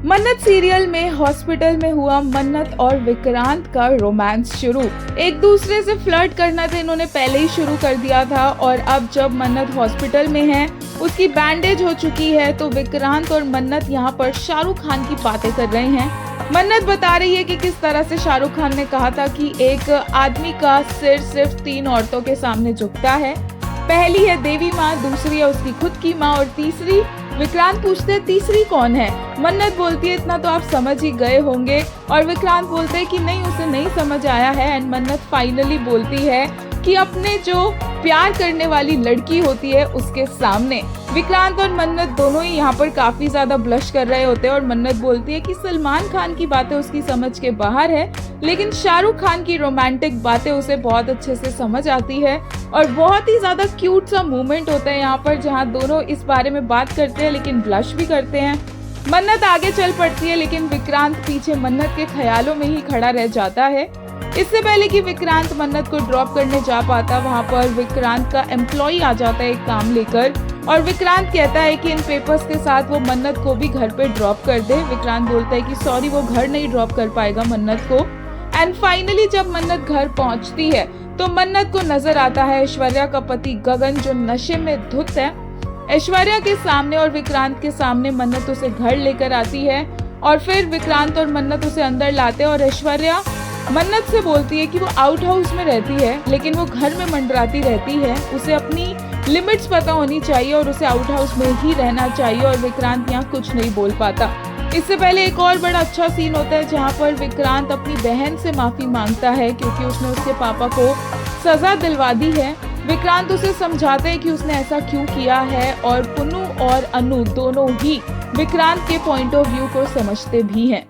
मन्नत सीरियल में हॉस्पिटल में हुआ मन्नत और विक्रांत का रोमांस शुरू। एक दूसरे से फ्लर्ट करना तो इन्होंने पहले ही शुरू कर दिया था और अब जब मन्नत हॉस्पिटल में है, उसकी बैंडेज हो चुकी है, तो विक्रांत और मन्नत यहाँ पर शाहरुख खान की बातें कर रहे हैं। मन्नत बता रही है कि किस तरह से शाहरुख खान ने कहा था कि एक आदमी का सिर सिर्फ 3 औरतों के सामने झुकता है। पहली है देवी माँ, दूसरी है उसकी खुद की माँ और तीसरी। विक्रांत पूछते हैं तीसरी कौन है। मन्नत बोलती है इतना तो आप समझ ही गए होंगे और विक्रांत बोलते हैं कि नहीं, उसे नहीं समझ आया है। एंड मन्नत फाइनली बोलती है कि अपने जो प्यार करने वाली लड़की होती है उसके सामने। विक्रांत और मन्नत दोनों ही यहाँ पर काफी ज्यादा ब्लश कर रहे होते हैं और मन्नत बोलती है कि सलमान खान की बातें उसकी समझ के बाहर है, लेकिन शाहरुख खान की रोमांटिक बातें उसे बहुत अच्छे से समझ आती है। और बहुत ही ज्यादा क्यूट सा मोमेंट होता है यहाँ पर, जहाँ दोनों इस बारे में बात करते हैं लेकिन ब्लश भी करते हैं। मन्नत आगे चल पड़ती है लेकिन विक्रांत पीछे मन्नत के ख्यालों में ही खड़ा रह जाता है। इससे पहले कि विक्रांत मन्नत को ड्रॉप करने जा पाता, वहाँ पर विक्रांत का एम्प्लॉय आ जाता है एक काम लेकर और विक्रांत कहता है कि इन पेपर्स के साथ वो मन्नत को भी घर पे ड्रॉप कर दे। विक्रांत बोलता है कि सॉरी, वो घर नहीं ड्रॉप कर पाएगा मन्नत को। एंड फाइनली जब मन्नत घर पहुंचती है तो मन्नत को नजर आता है ऐश्वर्या का पति गगन, जो नशे में धुत है। ऐश्वर्या के सामने और विक्रांत के सामने मन्नत उसे घर लेकर आती है और फिर विक्रांत और मन्नत उसे अंदर लाते हैं और ऐश्वर्या मन्नत से बोलती है कि वो आउट हाउस में रहती है लेकिन वो घर में मंडराती रहती है, उसे अपनी लिमिट्स पता होनी चाहिए और उसे आउट हाउस में ही रहना चाहिए। और विक्रांत यहाँ कुछ नहीं बोल पाता। इससे पहले एक और बड़ा अच्छा सीन होता है जहाँ पर विक्रांत अपनी बहन से माफी मांगता है क्योंकि उसने उसके पापा को सजा दिलवा दी है। विक्रांत उसे समझाते हैं कि उसने ऐसा क्यों किया है और पुन्नू और अनु दोनों ही विक्रांत के पॉइंट ऑफ व्यू को समझते भी हैं।